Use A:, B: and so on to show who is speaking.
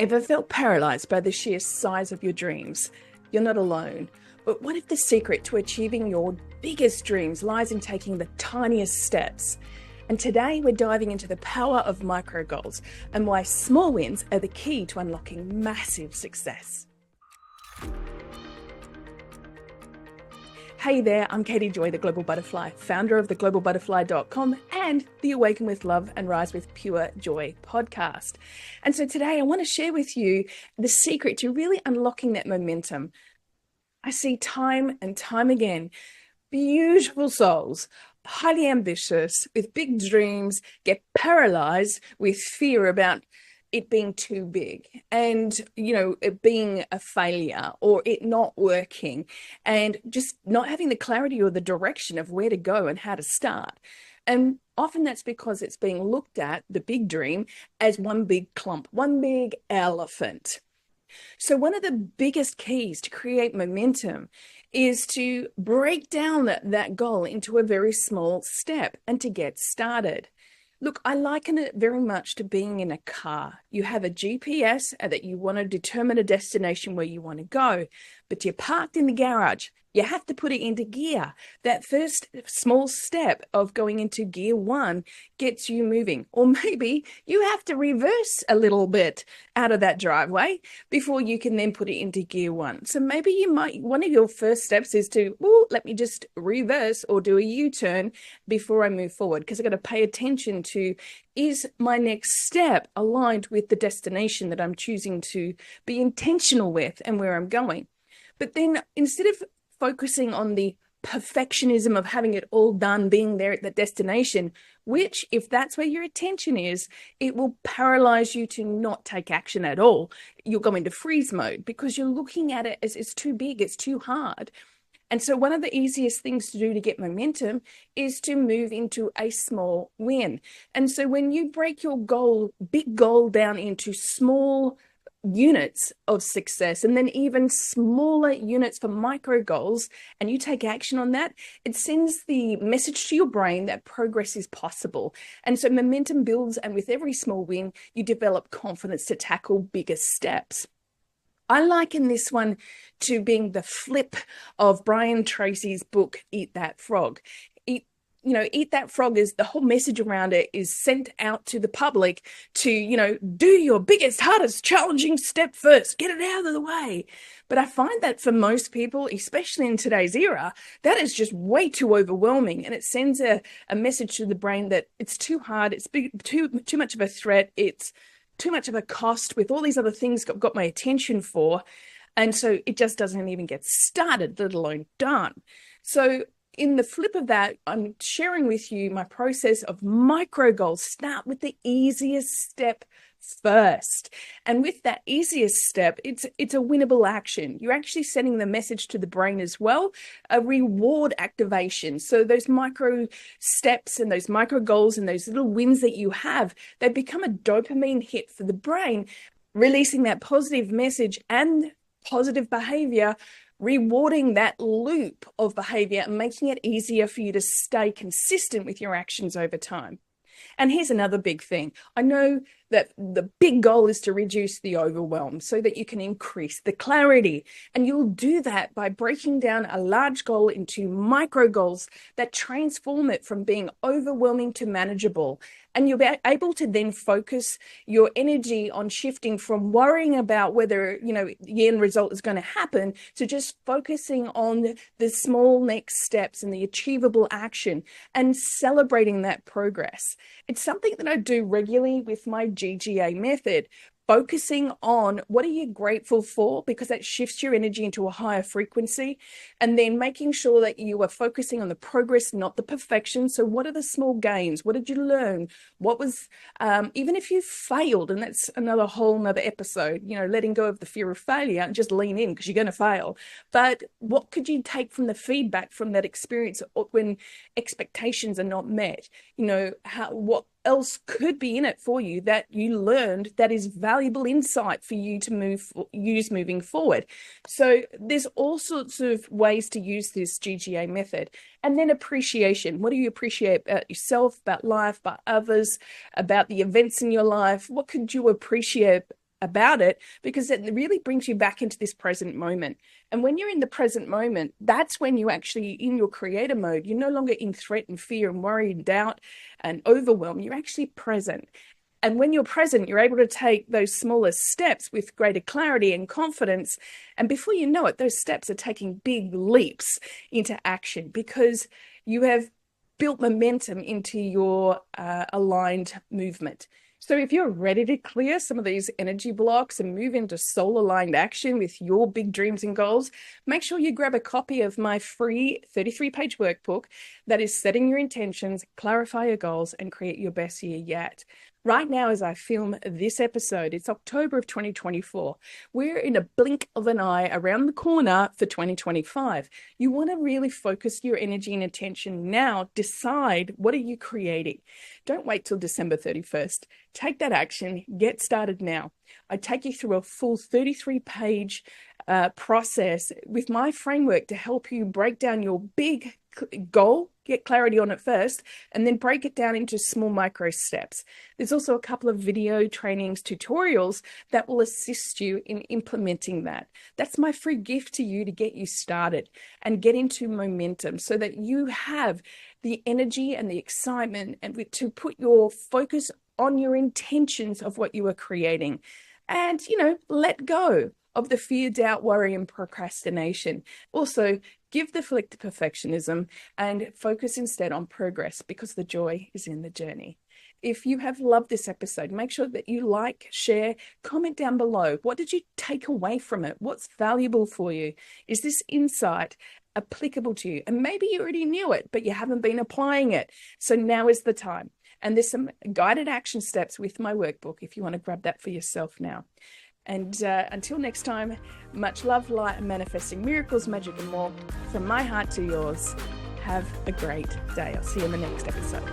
A: Ever felt paralyzed by the sheer size of your dreams? You're not alone. But what if the secret to achieving your biggest dreams lies in taking the tiniest steps? And today we're diving into the power of micro goals and why small wins are the key to unlocking massive success. Hey there, I'm Katie Joy, the Global Butterfly, founder of theglobalbutterfly.com and the Awaken with Love and Rise with Pure Joy podcast. And so today I want to share with you the secret to really unlocking that momentum. I see time and time again, beautiful souls, highly ambitious, with big dreams, get paralyzed with fear about it being too big and, it being a failure or it not working and just not having the clarity or the direction of where to go and how to start. And often that's because it's being looked at, the big dream, as one big clump, one big elephant. So one of the biggest keys to create momentum is to break down that goal into a very small step and to get started. Look, I liken it very much to being in a car. You have a GPS that you want to determine a destination where you want to go, but you're parked in the garage. You have to put it into gear. That first small step of going into gear 1 gets you moving. Or maybe you have to reverse a little bit out of that driveway before you can then put it into gear 1. So maybe one of your first steps is to, let me just reverse or do a U-turn before I move forward, because I've got to pay attention to, is my next step aligned with the destination that I'm choosing to be intentional with and where I'm going? But then instead of focusing on the perfectionism of having it all done, being there at the destination, which, if that's where your attention is, it will paralyze you to not take action at all. You'll go into freeze mode because you're looking at it as it's too big, it's too hard. And so one of the easiest things to do to get momentum is to move into a small win. And so when you break your big goal down into small units of success, and then even smaller units for micro goals, and you take action on that, it sends the message to your brain that progress is possible. And so momentum builds, and with every small win, you develop confidence to tackle bigger steps. I liken this one to being the flip of Brian Tracy's book, Eat That Frog. Eat That Frog is the whole message around it is sent out to the public to, do your biggest, hardest, challenging step first, get it out of the way. But I find that for most people, especially in today's era, that is just way too overwhelming. And it sends a message to the brain that it's too hard, it's too much of a threat, it's too much of a cost with all these other things I've got my attention for. And so it just doesn't even get started, let alone done. So in the flip of that, I'm sharing with you my process of micro goals. Start with the easiest step first. And with that easiest step, it's a winnable action. You're actually sending the message to the brain as well, a reward activation. So those micro steps and those micro goals and those little wins that you have, they become a dopamine hit for the brain, releasing that positive message and positive behavior, rewarding that loop of behavior and making it easier for you to stay consistent with your actions over time. And here's another big thing. I know that the big goal is to reduce the overwhelm so that you can increase the clarity. And you'll do that by breaking down a large goal into micro goals that transform it from being overwhelming to manageable. And you'll be able to then focus your energy on shifting from worrying about whether, the end result is going to happen to just focusing on the small next steps and the achievable action and celebrating that progress. It's something that I do regularly with my GGA method, focusing on what are you grateful for, because that shifts your energy into a higher frequency, and then making sure that you are focusing on the progress, not the perfection. So what are the small gains? What did you learn? What was, even if you failed, and that's another episode, letting go of the fear of failure and just lean in because you're going to fail. But what could you take from the feedback from that experience when expectations are not met? What else could be in it for you that you learned that is valuable insight for you to use moving forward. So there's all sorts of ways to use this GGA method. And then appreciation. What do you appreciate about yourself, about life, about others, about the events in your life? What could you appreciate about it, because it really brings you back into this present moment. And when you're in the present moment, that's when you actually in your creator mode. You're no longer in threat and fear and worry and doubt and overwhelm. You're actually present. And when you're present, you're able to take those smaller steps with greater clarity and confidence. And before you know it, those steps are taking big leaps into action because you have built momentum into your aligned movement. So if you're ready to clear some of these energy blocks and move into soul-aligned action with your big dreams and goals, make sure you grab a copy of my free 33-page workbook that is setting your intentions, clarify your goals, and create your best year yet. Right now, as I film this episode, it's October of 2024. We're in a blink of an eye around the corner for 2025. You want to really focus your energy and attention now. Decide, what are you creating? Don't wait till December 31st. Take that action. Get started now. I take you through a full 33-page process with my framework to help you break down your big goal, get clarity on it first, and then break it down into small micro steps. There's also a couple of video trainings, tutorials that will assist you in implementing that. That's my free gift to you to get you started and get into momentum so that you have the energy and the excitement and to put your focus on your intentions of what you are creating. And, let go of the fear, doubt, worry, and procrastination. Also, give the flick to perfectionism and focus instead on progress because the joy is in the journey. If you have loved this episode, make sure that you like, share, comment down below. What did you take away from it? What's valuable for you? Is this insight applicable to you? And maybe you already knew it, but you haven't been applying it. So now is the time. And there's some guided action steps with my workbook if you want to grab that for yourself now. And until next time, much love, light, and manifesting miracles, magic, and more. From my heart to yours, have a great day. I'll see you in the next episode.